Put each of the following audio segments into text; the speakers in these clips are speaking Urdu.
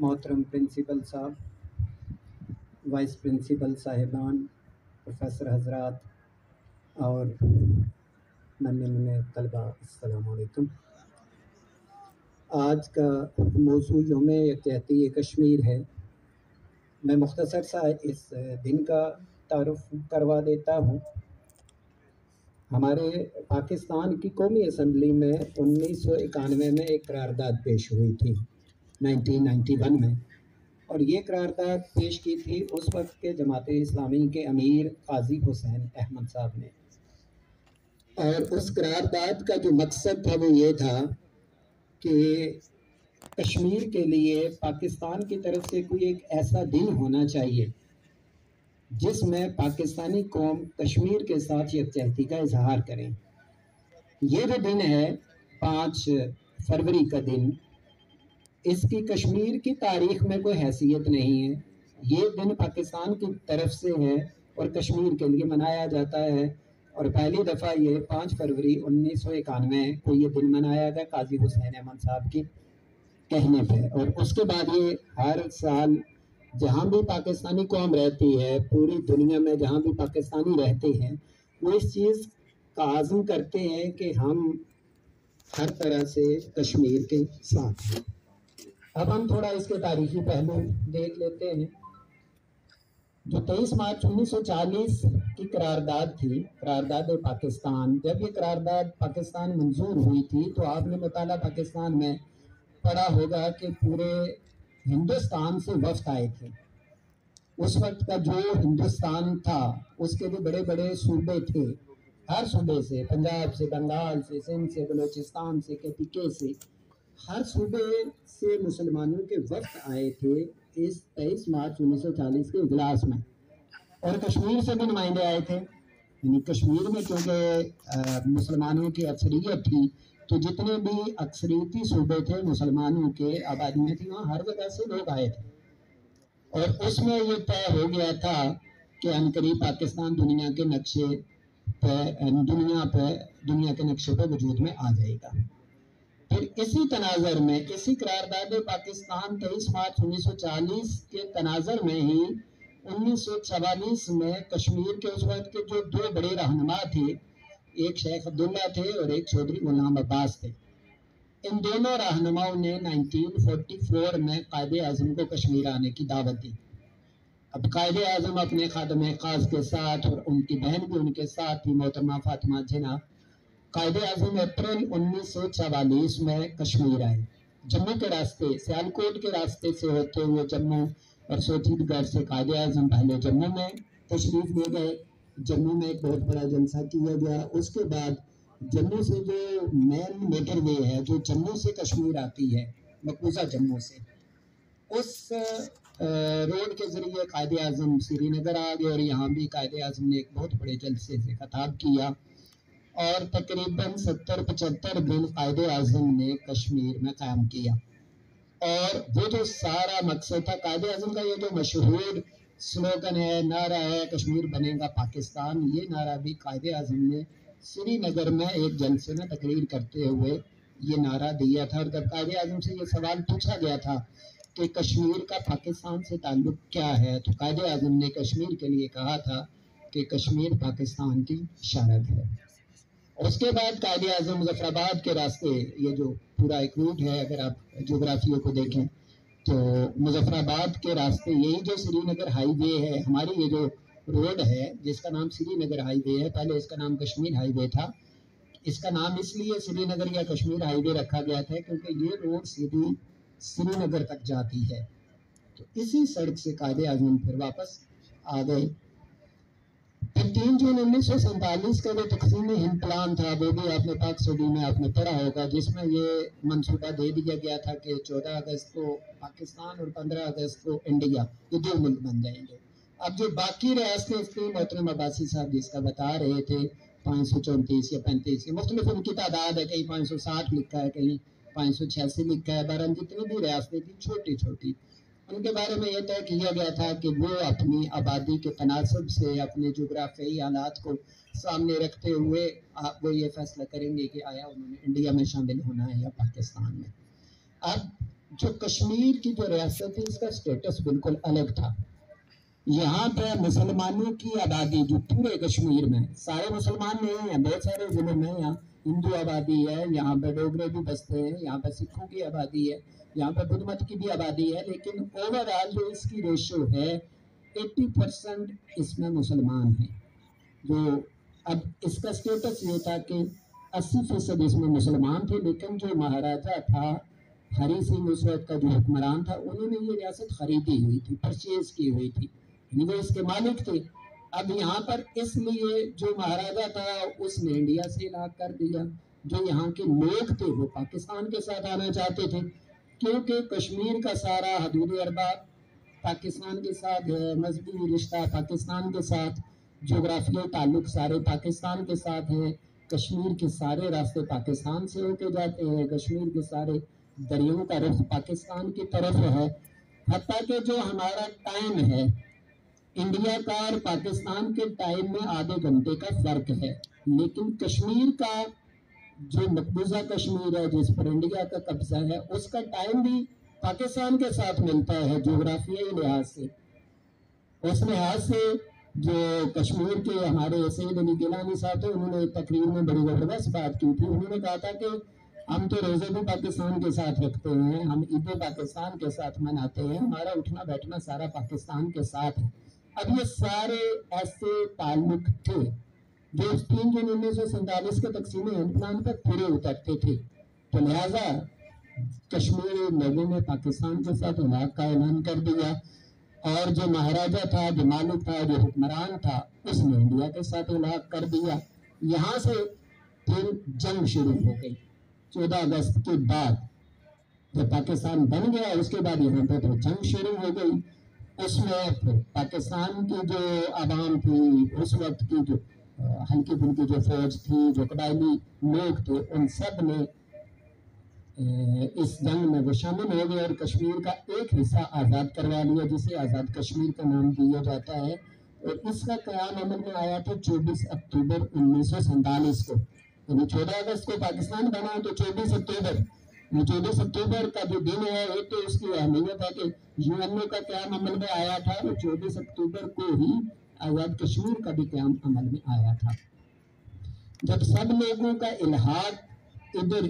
محترم پرنسپل صاحب، وائس پرنسپل صاحبان، پروفیسر حضرات اور ننھے طلباء، السلام علیکم۔ آج کا موضوع یوم یکجہتی کشمیر ہے۔ میں مختصر سا اس دن کا تعارف کروا دیتا ہوں۔ ہمارے پاکستان کی قومی اسمبلی میں 1991 میں ایک قرارداد پیش ہوئی تھی 1991 میں، اور یہ قرارداد پیش کی تھی اس وقت کے جماعت اسلامی کے امیر قاضی حسین احمد صاحب نے۔ اور اس قرارداد کا جو مقصد تھا وہ یہ تھا کہ کشمیر کے لیے پاکستان کی طرف سے کوئی ایک ایسا دن ہونا چاہیے جس میں پاکستانی قوم کشمیر کے ساتھ یکجہتی کا اظہار کریں۔ یہ جو دن ہے 5 فروری کا دن، اس کی کشمیر کی تاریخ میں کوئی حیثیت نہیں ہے۔ یہ دن پاکستان کی طرف سے ہے اور کشمیر کے لیے منایا جاتا ہے، اور پہلی دفعہ یہ 5 فروری 1991 کو یہ دن منایا گیا قاضی حسین احمد صاحب کے کہنے پہ۔ اور اس کے بعد یہ ہر سال جہاں بھی پاکستانی قوم رہتی ہے، پوری دنیا میں جہاں بھی پاکستانی رہتے ہیں، وہ اس چیز کا عزم کرتے ہیں کہ ہم ہر طرح سے کشمیر کے ساتھ ہیں۔ اب ہم تھوڑا اس کے تاریخی پہلو دیکھ لیتے ہیں۔ جو 23 مارچ 1940 کی قرارداد تھی، قرارداد پاکستان، جب یہ قرارداد پاکستان منظور ہوئی تھی تو آپ نے مطالعہ پاکستان میں پڑھا ہوگا کہ پورے ہندوستان سے وفد آئے تھے۔ اس وقت کا جو ہندوستان تھا اس کے جو بڑے بڑے صوبے تھے، ہر صوبے سے، پنجاب سے، بنگال سے، سندھ سے، بلوچستان سے، KPK سے، ہر صوبے سے مسلمانوں کے وفد آئے تھے اس 23 مارچ 1940 کے اجلاس میں، اور کشمیر سے بھی نمائندے آئے تھے۔ یعنی کشمیر میں چونکہ مسلمانوں کی اکثریت تھی تو جتنے بھی اکثریتی صوبے تھے مسلمانوں کے آبادی میں تھی، وہاں ہر جگہ سے لوگ آئے تھے، اور اس میں یہ طے ہو گیا تھا کہ عنقریب پاکستان دنیا کے نقشے پہ وجود میں آ جائے گا۔ پھر اسی تناظر میں، اسی قرارداد پاکستان 23 مارچ 1940 کے تناظر میں ہی 1944 میں کشمیر کے اس وقت کے جو 2 بڑے رہنما تھے، ایک شیخ عبداللہ تھے اور ایک چودھری غلام عباس تھے، ان دونوں رہنماؤں نے 1944 میں قائد اعظم کو کشمیر آنے کی دعوت دی۔ اب قائد اعظم اپنے خادم خاص کے ساتھ، اور ان کی بہن بھی ان کے ساتھ تھی، محترمہ فاطمہ جناح، قائد اعظم اپریل 1944 میں کشمیر آئے، جموں کے راستے، سیالکوٹ کے راستے سے ہوتے ہوئے جموں، اور سوچید گڑھ سے قائد اعظم پہلے جموں میں تشریف لے گئے۔ جموں میں ایک بہت بڑا جلسہ کیا گیا۔ اس کے بعد جموں سے جو مین موٹر وے ہے جو جموں سے کشمیر آتی ہے، مقبوضہ جموں سے، اس روڈ کے ذریعے قائد اعظم سری نگر آ گئے، اور یہاں بھی قائد اعظم نے ایک بہت بڑے جلسے سے خطاب کیا، اور تقریباً 70-75 دن قائد اعظم نے کشمیر میں قیام کیا۔ اور وہ جو سارا مقصد تھا قائد اعظم کا، یہ جو مشہور سلوگن ہے، نعرہ ہے کشمیر بنے گا پاکستان، یہ نعرہ بھی قائد اعظم نے سری نگر میں ایک جلسے میں تقریر کرتے ہوئے یہ نعرہ دیا تھا۔ اور جب قائد اعظم سے یہ سوال پوچھا گیا تھا کہ کشمیر کا پاکستان سے تعلق کیا ہے، تو قائد اعظم نے کشمیر کے لیے کہا تھا کہ کشمیر پاکستان کی شرط ہے۔ اس کے بعد قائد اعظم مظفر آباد کے راستے، یہ جو پورا ایک روٹ ہے، اگر آپ جغرافیوں کو دیکھیں تو مظفر آباد کے راستے، یہی جو سری نگر ہائی وے ہے، ہماری یہ جو روڈ ہے جس کا نام سری نگر ہائی وے ہے، پہلے اس کا نام کشمیر ہائی وے تھا۔ اس کا نام اس لیے سری نگر یا کشمیر ہائی وے رکھا گیا تھا کیونکہ یہ روڈ سیدھی سری نگر تک جاتی ہے۔ تو اسی سڑک سے قائد اعظم پھر واپس آ گئے۔ پھر 3 جون 1947 کا جو تقسیم ہند پلان تھا، وہ بھی آپ نے پاک سعودی میں آپ نے پڑھا ہوگا، جس میں یہ منصوبہ دے دیا گیا تھا کہ 14 اگست کو پاکستان اور 15 اگست کو انڈیا، یہ 2 ملک بن جائیں گے۔ اب جو باقی ریاستیں تھیں، محترم عباسی صاحب جس کا بتا رہے تھے 534 یا 35، یہ مختلف ان کی تعداد ہے، کہیں 560 لکھا ہے، کہیں 586 لکھا ہے، بہرحال جتنی بھی ریاستیں تھیں چھوٹی چھوٹی، ان کے بارے میں یہ طے کیا گیا تھا کہ وہ اپنی آبادی کے تناسب سے اپنے جغرافیائی حالات کو سامنے رکھتے ہوئے وہ یہ فیصلہ کریں گے کہ آیا انہوں نے انڈیا میں شامل ہونا ہے یا پاکستان میں۔ اب جو کشمیر کی جو ریاست تھی اس کا سٹیٹس بالکل الگ تھا. یہاں پہ مسلمانوں کی آبادی جو پورے کشمیر میں، سارے مسلمان نہیں ہیں، بہت سارے ضلع میں یہاں ہندو آبادی ہے، یہاں پہ ڈوگرے بھی بستے ہیں، یہاں پہ سکھوں کی آبادی ہے، یہاں پہ بدھ مت کی بھی آبادی ہے، لیکن اوور آل جو اس کی ریشو ہے 80% اس میں مسلمان ہیں. جو اب اس کا سٹیٹس یہ تھا کہ 80% اس میں مسلمان تھے، لیکن جو مہاراجا تھا ہری سنگھ اس وقت کا جو حکمران تھا، انہوں نے یہ ریاست خریدی ہوئی تھی، پرچیز کی ہوئی تھی، یعنی وہ اس کے مالک تھے. اب یہاں پر اس لیے جو مہاراجا تھا اس نے انڈیا سے الگ کر دیا. جو یہاں کے لوگ تھے وہ پاکستان کے ساتھ آنا چاہتے تھے، کیونکہ کشمیر کا سارا حدود ارباب پاکستان کے ساتھ ہے، مذہبی رشتہ پاکستان کے ساتھ، جغرافیائی تعلق سارے پاکستان کے ساتھ ہیں. کشمیر کے سارے راستے پاکستان سے ہو کے جاتے ہیں، کشمیر کے سارے دریاؤں کا رخ پاکستان کی طرف ہے. حتیٰ کہ جو ہمارا ٹائم ہے انڈیا کا اور پاکستان کے ٹائم میں آدھے گھنٹے کا فرق ہے، لیکن کشمیر کا جو مقبوضہ کشمیر ہے جس پر انڈیا کا قبضہ ہے اس کا ٹائم بھی پاکستان کے ساتھ ملتا ہے جغرافیائی لحاظ سے. اس لحاظ سے جو کشمیر کے ہمارے سید علی گیلانی صاحب تھے، انہوں نے تقریر میں بڑی زبردست بات کی تھی. انہوں نے کہا تھا کہ ہم تو روزے بھی پاکستان کے ساتھ رکھتے ہیں، ہم عیدیں پاکستان کے ساتھ مناتے ہیں، ہمارا اٹھنا بیٹھنا سارا پاکستان کے ساتھ ہے. اب یہ سارے ایسے تعلق تھے جو 3 جون 1947 کے تقسیم ہند پلان پر پورے اترتے تھے. تو لہٰذا کشمیر لوگوں نے پاکستان کے ساتھ الگ کا اعلان کر دیا، اور جو مہاراجا تھا، جو مالک تھا، جو حکمران تھا، اس نے انڈیا کے ساتھ الگ کر دیا. یہاں سے پھر جنگ شروع ہو گئی 14 اگست کے بعد. جب پاکستان بن گیا اس کے بعد یہاں پہ تو جنگ شروع ہو گئی. اس میں پھر پاکستان کی جو عوام تھی، اس وقت کی جو ہلکی پھلکی جو فوج تھی، جو قبائلی لوگ تھے، ان سب نے اس جنگ میں وہ شامل ہو گئے اور کشمیر کا ایک حصہ آزاد کروا لیا، جسے آزاد کشمیر کا نام دیا جاتا ہے. اور اس کا قیام عمل میں آیا تھا 24 اکتوبر 1947 کو. یعنی 14 اگست کو پاکستان بنا تو 24 اکتوبر کا جو دن ہے ایک تو اس کی اہمیت ہے کہ یو این او کا قیام عمل میں آیا تھا، اور 24 اکتوبر کو ہی آزاد کشمیر کا بھی قیام عمل میں آیا تھا. جب سب لوگوں کا الحاق ادھر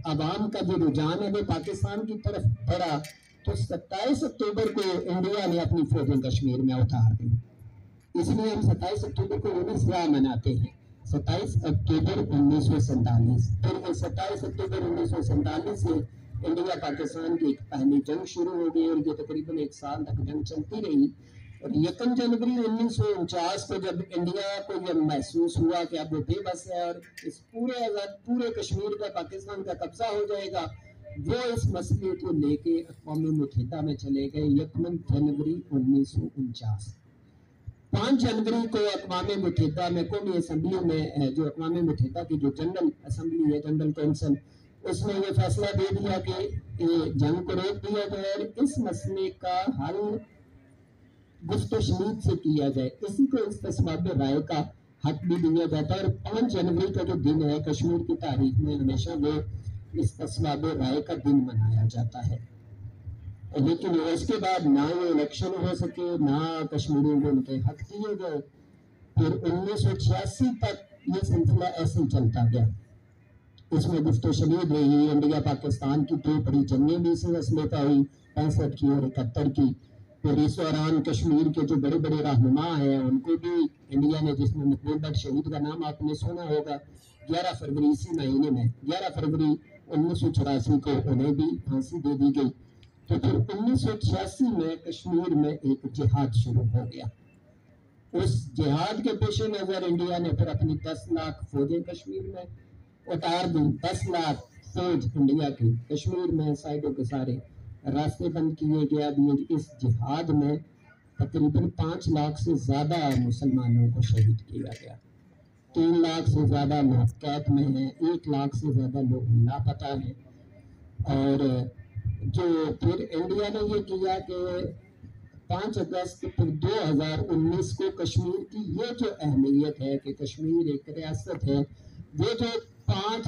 عوام کا جو رجحان ہے وہ پاکستان کی طرف بڑھا، تو 27 اکتوبر کو انڈیا نے اپنی فوجیں کشمیر میں اتار دی. اس لیے ہم 27 اکتوبر کو یوم سیاہ مناتے ہیں. 27 اکتوبر 1947. پھر یہ 27 اکتوبر 1947 سے انڈیا پاکستان کی ایک پہلی جنگ شروع ہو گئی، اور یہ تقریباً 1 سال تک جنگ چلتی رہی. اور 1 جنوری 1949 کو جب انڈیا کو یہ محسوس ہوا کہ اب وہ بے بس ہے اور اس پورے کشمیر کا پاکستان کا قبضہ ہو جائے گا، وہ اس مسئلے کو لے کے اقوام متحدہ میں چلے گئے. 1 جنوری 1949. 5 جنوری کو اقوام متحدہ میں قومی اسمبلی میں جو اقوام متحدہ کی جو جنرل اسمبلی ہے، جنرل کونسل، اس نے یہ فیصلہ دے دیا کہ جنگ کو روک دیا جائے اور اس مسئلے کا حل گفت و شنید سے کیا جائے. اسی کو استصواب رائے کا حق بھی دیا جاتا ہے. اور 5 جنوری کا جو دن ہے کشمیر کی تاریخ میں ہمیشہ وہ استصواب رائے کا دن منایا جاتا ہے. لیکن اس کے بعد نہ یہ الیکشن ہو سکے، نہ کشمیریوں کو ان کے حق دیے گئے. پھر 1986 تک یہ سلسلہ ایسے ہی چلتا گیا. اس میں گفت و شنید رہی. انڈیا پاکستان کی 2 بڑی جنگیں بھی اسی مسئلے پہ ہوئی، 65 کی اور 71 کی. پھر اس دوران کشمیر کے جو بڑے بڑے رہنما ہیں ان کو بھی انڈیا نے، جس میں مقبول بٹ شہید کا نام آپ نے سنا ہوگا، 11 فروری اسی مہینے میں 11 فروری 1984 کو انہیں بھی پھانسی دے دی گئی. تو پھر 1986 میں کشمیر میں ایک جہاد شروع ہو گیا. اس جہاد کے پیش نظر انڈیا نے پھر اپنی 10 لاکھ فوجیں کشمیر میں اتار دی. 10 لاکھ فوج انڈیا کی کشمیر میں، سائڈوں کے سارے راستے بند کیے گیا. اس جہاد میں تقریباً 5 لاکھ سے زیادہ مسلمانوں کو شہید کیا گیا. 3 لاکھ سے زیادہ لوگ قید میں ہیں، 1 لاکھ سے زیادہ لوگ لاپتہ ہیں. اور جو پھر انڈیا نے یہ کیا کہ 5 اگست پھر 2019 کو کشمیر کی یہ جو اہمیت ہے کہ کشمیر ایک ریاست ہے، وہ جو 5